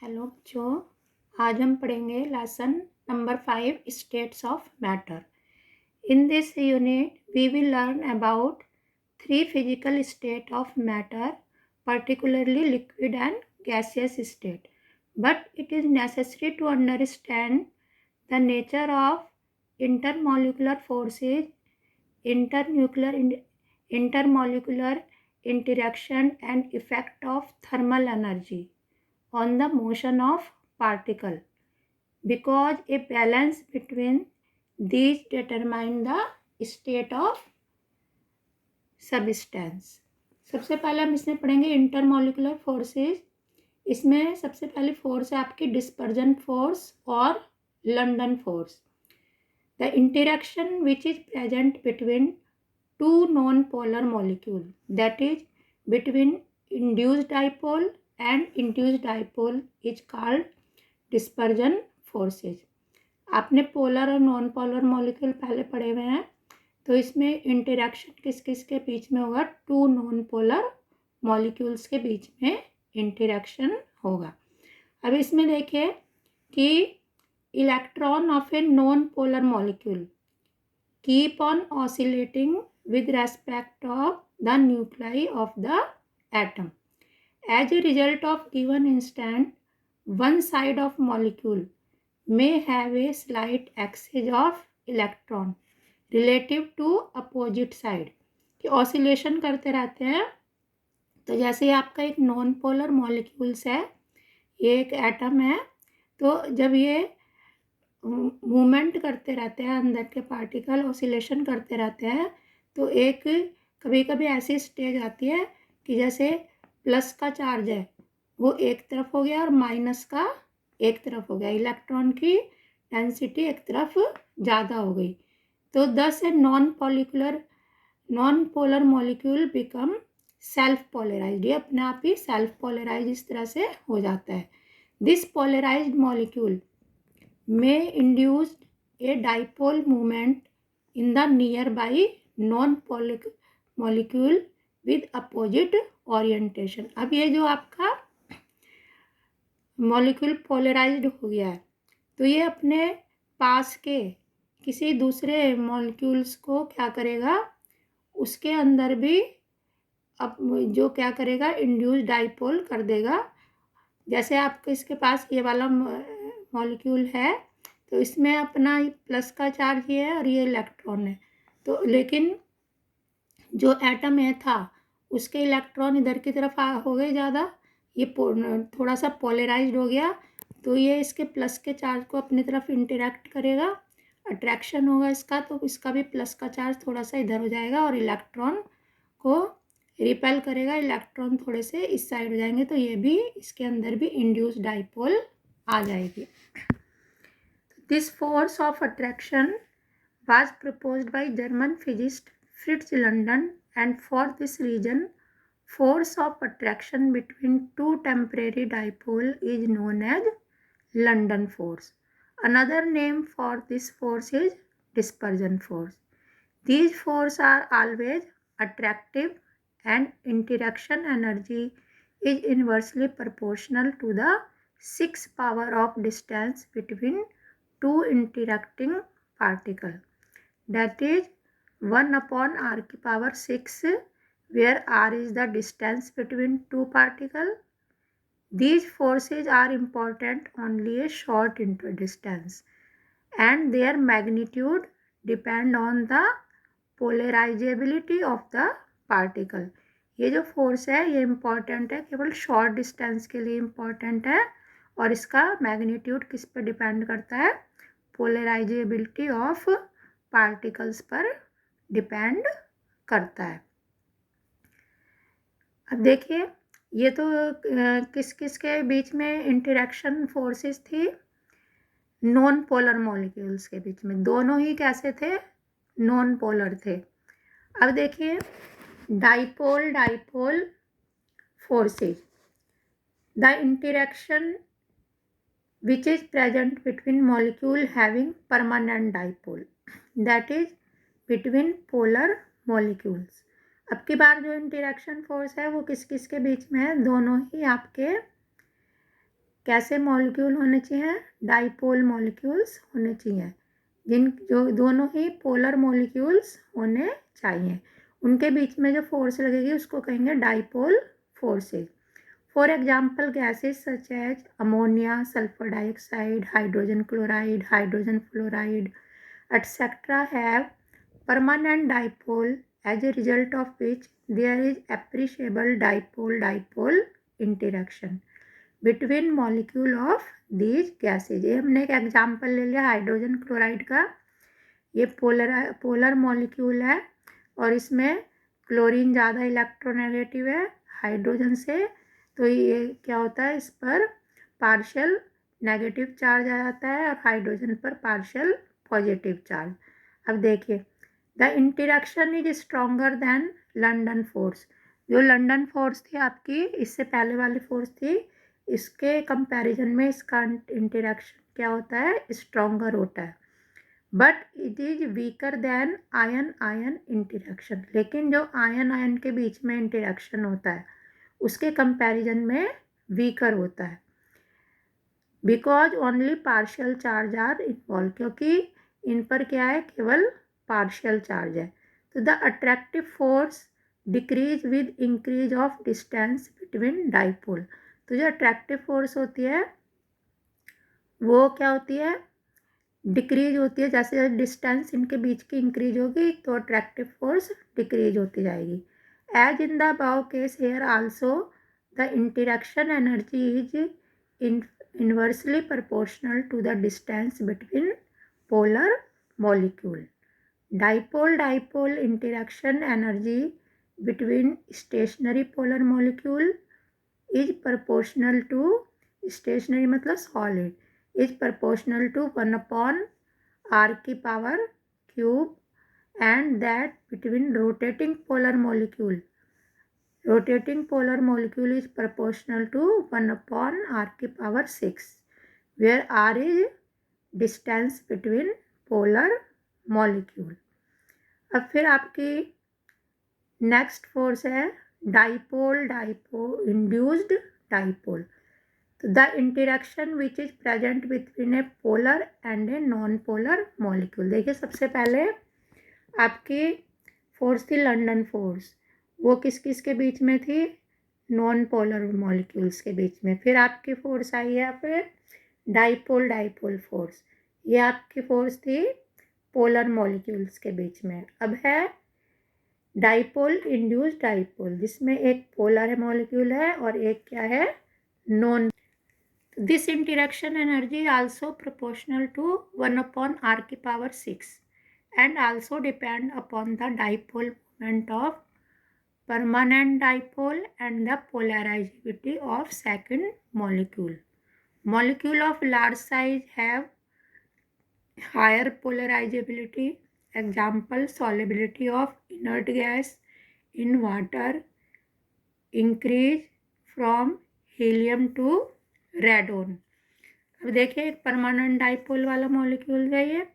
Hello बच्चों, आज हम पढ़ेंगे lesson number 5 states of matter. In this unit we will learn about 3 physical state of matter, particularly liquid and gaseous state. But it is necessary to understand the nature of intermolecular forces, intermolecular interaction and effect of thermal energy on the motion of particle, because a balance between these determine the state of substance. सबसे पहले हम इसमें पढ़ेंगे intermolecular forces. इसमें सबसे पहली force है आपकी डिस्पर्जन फोर्स और London force. The interaction which is present between two non polar molecule, that is between induced dipole and induced dipole is called dispersion forces. आपने पोलर और नॉन पोलर मॉलिक्यूल पहले पढ़े हुए हैं, तो इसमें इंटरेक्शन किस किस के बीच में होगा? टू नॉन पोलर मॉलिक्यूल्स के बीच में इंटरेक्शन होगा। अब इसमें देखिए कि electron of A non polar molecule keep on oscillating with respect of the nuclei of the atom. As a result of given instant, one side of molecule may have a slight exchange of electron relative to opposite side. कि oscillation करते रहते हैं। तो जैसे आपका एक non polar molecules है, ये एक एटम है, तो जब ये मूवमेंट करते रहते हैं, अंदर के पार्टिकल ऑसिलेशन करते रहते हैं, तो एक कभी कभी ऐसी स्टेज आती है कि जैसे प्लस का चार्ज है वो एक तरफ हो गया और माइनस का एक तरफ हो गया, इलेक्ट्रॉन की डेंसिटी एक तरफ ज़्यादा हो गई, तो thus a non polar molecule become self polarised. ये अपने आप ही सेल्फ पोलराइज इस तरह से हो जाता है। This polarised molecule may induce a dipole movement in the nearby non-molecule with opposite orientation. अब ये जो आपका मॉलिक्यूल पोलराइज्ड हो गया है, तो ये अपने पास के किसी दूसरे मॉलिक्यूल्स को क्या करेगा, उसके अंदर भी अब जो क्या करेगा, इंड्यूस डाइपोल कर देगा। जैसे आपके इसके पास ये वाला मॉलिक्यूल है, तो इसमें अपना प्लस का चार्ज ये है और ये इलेक्ट्रॉन है, तो लेकिन जो एटम है था उसके इलेक्ट्रॉन इधर की तरफ हो गए ज़्यादा, ये थोड़ा सा पोलराइज्ड हो गया, तो ये इसके प्लस के चार्ज को अपनी तरफ इंटरेक्ट करेगा, अट्रैक्शन होगा इसका, तो इसका भी प्लस का चार्ज थोड़ा सा इधर हो जाएगा और इलेक्ट्रॉन को रिपेल करेगा, इलेक्ट्रॉन थोड़े से इस साइड हो जाएंगे, तो ये भी इसके अंदर भी इंड्यूस डाइपोल आ जाएगी। This force of attraction was proposed by German physicist Fritz London, and for this reason, force of attraction between two temporary dipole is known as London force. Another name for this force is dispersion force. These forces are always attractive, and interaction energy is inversely proportional to the 6 power of distance between two interacting particles. That is 1 upon r की power 6, where r is the distance between two particles. These forces are important only a short distance, and their magnitude depend on the polarizability of the particle. ये जो force है ये important है, केवल short distance के लिए important है, और इसका मैग्नीट्यूड किस पर डिपेंड करता है? पोलराइजेबिलिटी ऑफ पार्टिकल्स पर डिपेंड करता है। अब देखिए, ये तो किस किस के बीच में इंटरेक्शन फोर्सेस थी? नॉन पोलर मॉलिक्यूल्स के बीच में। दोनों ही कैसे थे? नॉन पोलर थे। अब देखिए, dipole forces, the interaction which is present between molecule having permanent dipole, that is between polar molecules. अब की बार जो इंटरेक्शन फोर्स है वो किस किस के बीच में है? दोनों ही आपके कैसे मॉलिक्यूल होने चाहिए? डाइपोल मॉलिक्यूल्स होने चाहिए, जो दोनों ही पोलर मॉलिक्यूल्स होने चाहिए। उनके बीच में जो फोर्स लगेगी उसको कहेंगे dipole forces. For example gases such as ammonia, sulphur dioxide, hydrogen chloride, hydrogen fluoride etc. have permanent dipole, as a result of which there is appreciable dipole-dipole interaction between molecule of these gases. ये हमने एक example ले लिया hydrogen chloride का। ये polar molecule है और इसमें क्लोरीन ज़्यादा इलेक्ट्रोनेगेटिव है हाइड्रोजन से, तो ये क्या होता है, इस पर पार्शियल नेगेटिव चार्ज आ जाता है और हाइड्रोजन पर पार्शियल पॉजिटिव चार्ज। अब देखिए, the interaction is stronger than London force. जो लंदन फोर्स थी आपकी, इससे पहले वाली फोर्स थी, इसके कंपैरिजन में इसका इंटरेक्शन क्या होता है, स्ट्रॉन्गर होता है। But it is weaker then ion ion interaction. लेकिन जो आयन आयन के बीच में इंटरेक्शन होता है उसके कंपैरिजन में वीकर होता है, because only partial charge are involve, क्योंकि इन पर क्या है, केवल पार्शियल चार्ज है। तो the attractive force decrease with increase of distance between dipole. तो जो अट्रैक्टिव फोर्स होती है वो क्या होती है, डिक्रीज होती है। जैसे डिस्टेंस इनके बीच की इंक्रीज होगी तो अट्रैक्टिव फोर्स डिक्रीज होती जाएगी। As in the above case here also the interaction energy is inversely proportional to the distance between polar molecule. Dipole-dipole interaction energy between stationary polar molecule is proportional to, stationary मतलब solid, is proportional to 1 upon r की power cube, and that between rotating polar molecule is proportional to 1 upon r की power 6, where r is distance between polar molecule. अब फिर आपकी next force है dipole induced dipole. तो the interaction which is present between A polar and A non polar molecule. देखिए, सबसे पहले आपकी फोर्स थी लंदन फोर्स, वो किस किस के बीच में थी, नॉन पोलर मॉलिक्यूल्स के बीच में। फिर आपकी फोर्स आई है फिर डाइपोल फोर्स, ये आपकी फोर्स थी पोलर मॉलिक्यूल्स के बीच में। अब है डाइपोल इंड्यूस्ड डाइपोल, जिसमें एक पोलर मॉलिक्यूल है और एक क्या है, non. This interaction energy also proportional to 1 upon r की power 6 and also depend upon the dipole moment of permanent dipole and the polarizability of second molecule. Molecule of large size have higher polarizability. Example, solubility of inert gas in water increase from helium to radon. अब देखिए, एक permanent dipole वाला molecule है, ये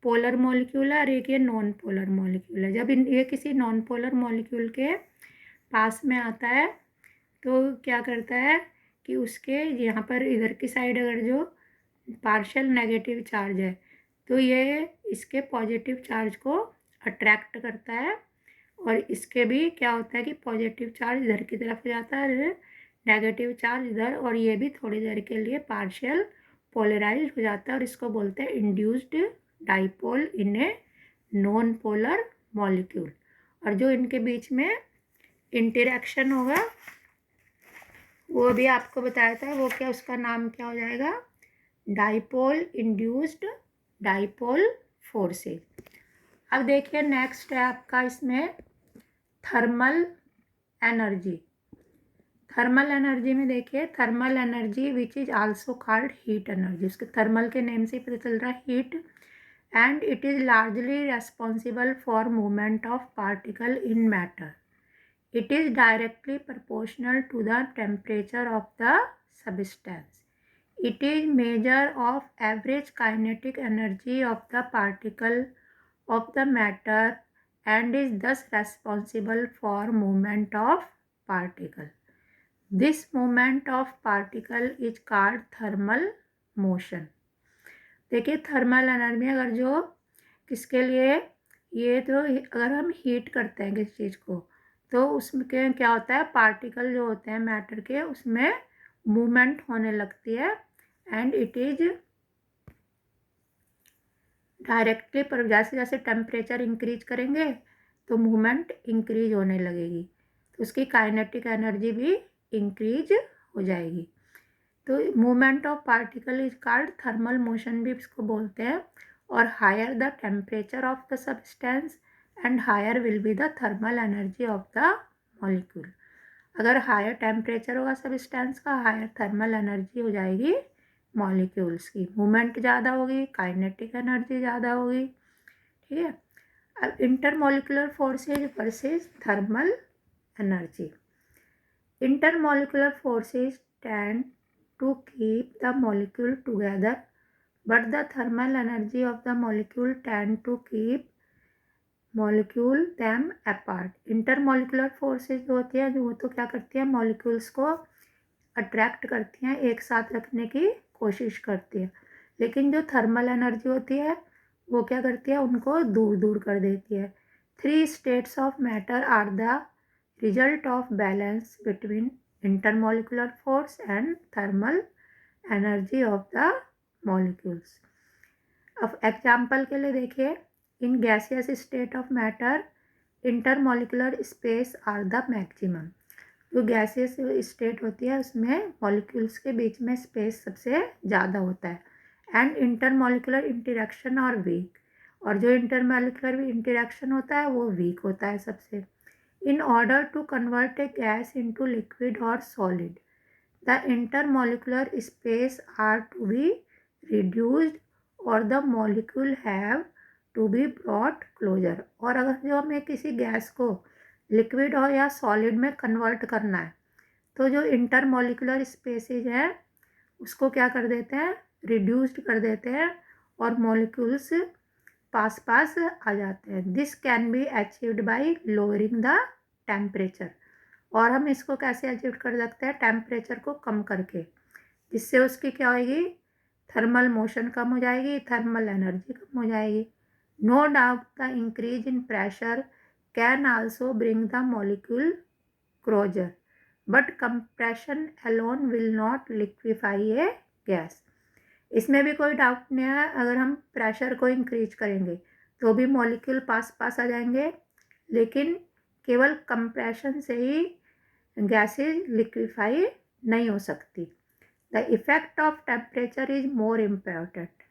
polar molecule है, और एक ये नॉन पोलर मॉलिक्यूल है। जब ये किसी नॉन पोलर मॉलिक्यूल के पास में आता है तो क्या करता है कि उसके यहाँ पर इधर की साइड अगर जो पार्शियल नेगेटिव चार्ज है तो ये इसके पॉजिटिव चार्ज को अट्रैक्ट करता है, और इसके भी क्या होता है कि पॉजिटिव चार्ज इधर की तरफ जाता है, नेगेटिव चार्ज इधर, और ये भी थोड़ी देर के लिए पार्शियल पोलराइज हो जाता है, और इसको बोलते हैं इंड्यूस्ड डाइपोल इन ए नॉन पोलर मॉलिक्यूल। और जो इनके बीच में इंटरेक्शन होगा वो भी आपको बताया था, वो क्या, उसका नाम क्या हो जाएगा, डाइपोल इंड्यूस्ड डाइपोल फोर्सेज। अब देखिए नेक्स्ट है आपका इसमें थर्मल एनर्जी। थर्मल एनर्जी में देखिए, thermal energy which is also called heat energy, उसके थर्मल के नेम से पता चल रहा है heat, and it is largely responsible for movement of particle in matter. It is directly proportional to the temperature of the substance. It is measure of average kinetic energy of the particle of the matter and is thus responsible for movement of particle. This movement of particle is called thermal motion. देखिए thermal energy अगर जो किसके लिए, ये तो अगर हम heat करते हैं किसी चीज़ को तो उसमें क्या होता है, पार्टिकल जो होते हैं मैटर के उसमें मूवमेंट होने लगती है एंड इट इज डायरेक्टली, पर जैसे जैसे टेम्परेचर इंक्रीज करेंगे तो मूवमेंट इंक्रीज होने लगेगी, तो उसकी काइनेटिक एनर्जी भी इंक्रीज हो जाएगी। तो movement of particle is called thermal motion भी इसको बोलते हैं। और higher the temperature of the substance and higher will be the thermal energy of the molecule. अगर हायर टेम्परेचर होगा सब्सटेंस का, हायर थर्मल एनर्जी हो जाएगी मॉलिक्यूल्स की, मूवमेंट ज़्यादा होगी, काइनेटिक एनर्जी ज़्यादा होगी। ठीक है, अब intermolecular forces versus thermal energy. Intermolecular forces tend to keep the molecule together, but the thermal energy of the molecule tend to keep molecule them apart. Intermolecular forces जो होती है वो तो क्या करती है, molecules को अट्रैक्ट करती हैं, एक साथ रखने की कोशिश करती है, लेकिन जो थर्मल एनर्जी होती है वो क्या करती है, उनको दूर दूर कर देती है। 3 states of matter are the result of balance between intermolecular force and thermal energy of the molecules. अब एग्जाम्पल के लिए देखिए, in gaseous state of matter intermolecular space are the maximum. जो गैसियस स्टेट होती है उसमें मॉलिक्यूल्स के बीच में स्पेस सबसे ज़्यादा होता है एंड इंटरमॉलिक्यूलर इंटरेक्शन और वीक, और जो इंटरमॉलिक्यूलर इंटरेक्शन होता है वो वीक होता है सबसे। In order to convert a gas into liquid और solid, the intermolecular space are to be reduced or the molecule have to be brought closer। और अगर जो हमें किसी गैस को लिक्विड हो या सॉलिड में कन्वर्ट करना है तो जो इंटरमॉलिक्यूलर स्पेसेज है उसको क्या कर देते हैं, रिड्यूस्ड कर देते हैं और मॉलिक्यूल्स पास पास आ जाते हैं। This can be achieved by lowering the temperature. और हम इसको कैसे अचीव कर सकते हैं, टेम्परेचर को कम करके, जिससे उसकी क्या होगी, थर्मल मोशन कम हो जाएगी, थर्मल एनर्जी कम हो जाएगी। No doubt the increase in pressure can also bring the molecule closer, but compression alone will not liquefy a gas. इसमें भी कोई डाउट नहीं है, अगर हम प्रेशर को इंक्रीज करेंगे तो भी मॉलिक्यूल पास पास आ जाएंगे, लेकिन केवल कंप्रेशन से ही गैसेज लिक्विफाई नहीं हो सकती। The effect of temperature is more important.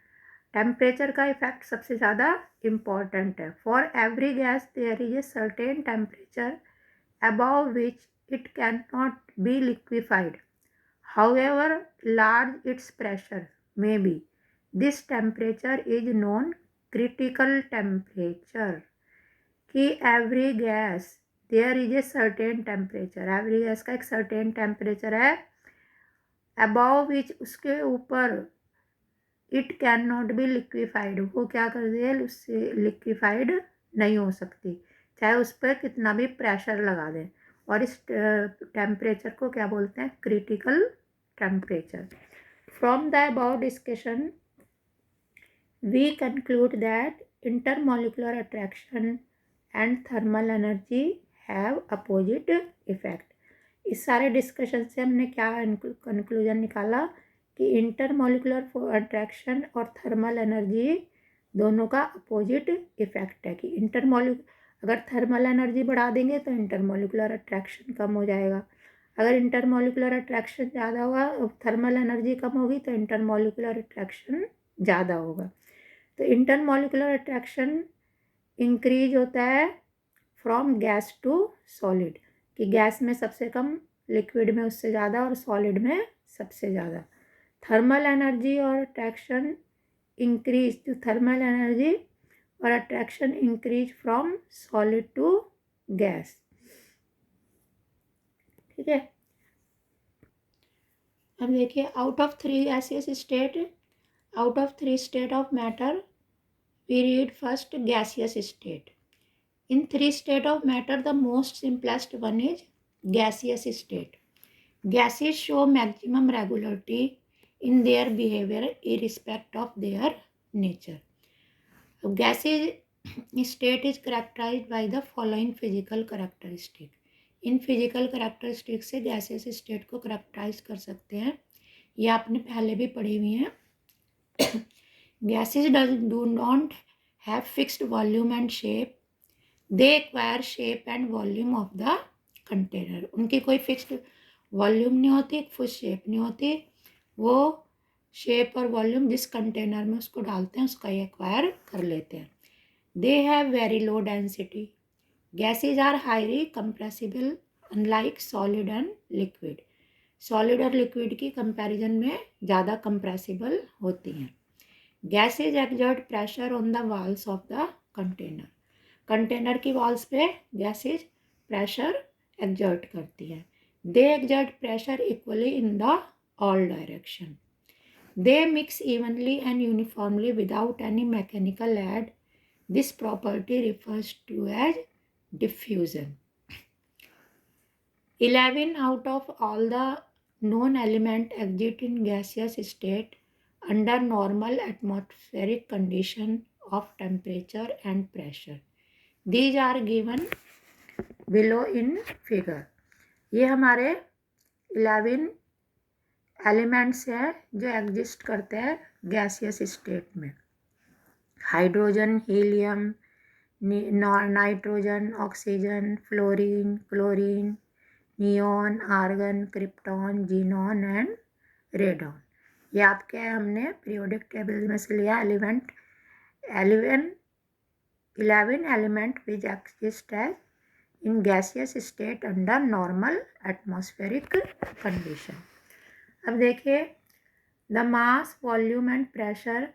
Temperature का इफेक्ट सबसे ज़्यादा इम्पॉर्टेंट है। For every gas there is a certain temperature above which it cannot be liquefied, however large its pressure may be. This temperature is known critical temperature। कि every gas there is a certain temperature, every gas का एक certain temperature है, above which उसके ऊपर it can not be liquefied, वो क्या कर दे, उससे लिक्विफाइड नहीं हो सकती चाहे उस पर कितना भी प्रेशर लगा दें। और इस टेम्परेचर को क्या बोलते हैं, critical temperature. From the above discussion we conclude that intermolecular attraction and thermal energy have opposite effect. इस सारे डिस्कशन से हमने क्या कंक्लूजन निकाला कि इंटरमॉलिक्यूलर अट्रैक्शन और थर्मल एनर्जी दोनों का अपोजिट इफेक्ट है। कि अगर थर्मल एनर्जी बढ़ा देंगे तो इंटरमॉलिक्यूलर अट्रैक्शन कम हो जाएगा, अगर इंटरमॉलिक्यूलर अट्रैक्शन ज़्यादा होगा, थर्मल एनर्जी कम होगी तो इंटरमॉलिक्यूलर अट्रैक्शन ज़्यादा होगा। तो इंटरमॉलिक्यूलर अट्रैक्शन इंक्रीज होता है फ्रॉम गैस टू सॉलिड, कि गैस में सबसे कम, लिक्विड में उससे ज़्यादा और सॉलिड में सबसे ज़्यादा। थर्मल एनर्जी और अट्रैक्शन इंक्रीज, जो थर्मल एनर्जी और attraction increase from solid to gas. ठीक है, अब देखिए, out of 3 gaseous state, out of 3 state of matter we read first gaseous state. In 3 state of matter the most simplest one is gaseous state। Gases show maximum regularity in their behavior irrespective of their nature. Gases state is characterized by the following physical characteristic. In physical characteristic से gases state को characterize कर सकते हैं. ये आपने पहले भी पढ़ी हुई हैं. Gases do not have fixed volume and shape. They acquire shape and volume of the container. उनकी कोई fixed volume नहीं होती, फिक्स शेप नहीं होती. वो शेप और वॉल्यूम जिस कंटेनर में उसको डालते हैं उसका एक्वायर कर लेते हैं. They have very low density. Gases are highly compressible unlike solid and liquid. Solid और लिक्विड की कंपैरिजन में ज़्यादा कंप्रेसिबल होती हैं. Gases exert pressure on the walls of the container. Container की वॉल्स पे गैसेज प्रेशर एक्सर्ट करती है. They exert pressure equally in the all direction. They mix evenly and uniformly without any mechanical aid. This property refers to as diffusion. 11 out of all the known elements exist in gaseous state under normal atmospheric condition of temperature and pressure. These are given below in figure. ये हमारे 11 elements हैं जो exist करते हैं gaseous state में. Hydrogen, helium, nitrogen, oxygen, fluorine, chlorine, neon, argon, krypton, xenon and radon. ये आपके हमने पीरियोडिक टेबल में से लिया. 11 element which exist as in gaseous state under normal atmospheric condition. अब देखिए, the mass, volume and pressure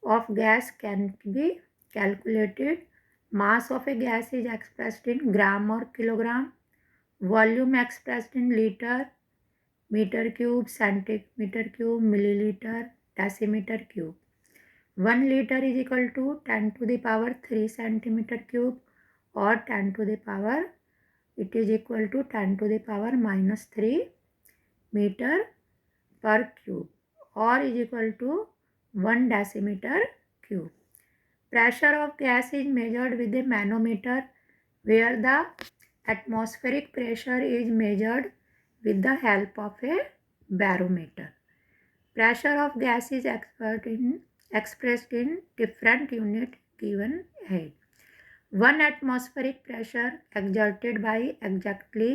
of gas can be calculated. Mass of a gas is expressed in gram और kilogram. Volume expressed in litre, metre cube, centimetre cube, millilitre, decimetre cube. 1 litre is equal to 10 to the power 3 centimetre cube और 10 to the power it is equal to 10 to the power -3 metre per cube or is equal to 1 decimeter cube. Pressure of gas is measured with a manometer where the atmospheric pressure is measured with the help of a barometer. Pressure of gas is expressed in different units given here. 1 atmospheric pressure exerted by exactly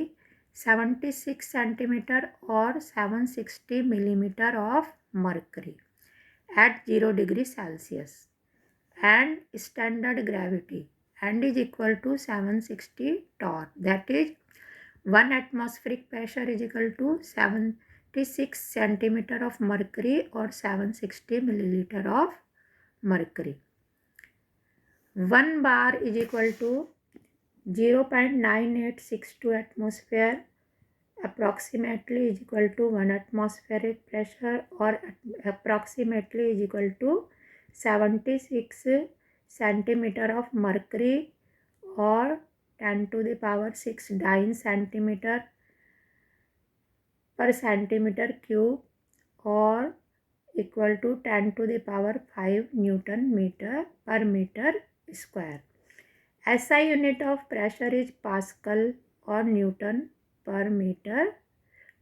76 centimeter or 760 millimeter of mercury at 0 degree Celsius and standard gravity and is equal to 760 torr. That is 1 atmospheric pressure is equal to 76 centimeter of mercury or 760 milliliter of mercury. 1 bar is equal to 0.9862 atmosphere approximately is equal to 1 atmospheric pressure or approximately is equal to 76 centimeter of mercury or 10 to the power 6 dyne centimeter per centimeter cube or equal to 10 to the power 5 Newton meter per meter square. SI unit of pressure is Pascal or Newton per meter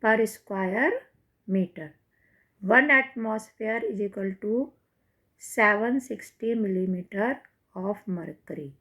per square meter. 1 atmosphere is equal to 760 millimeter of mercury.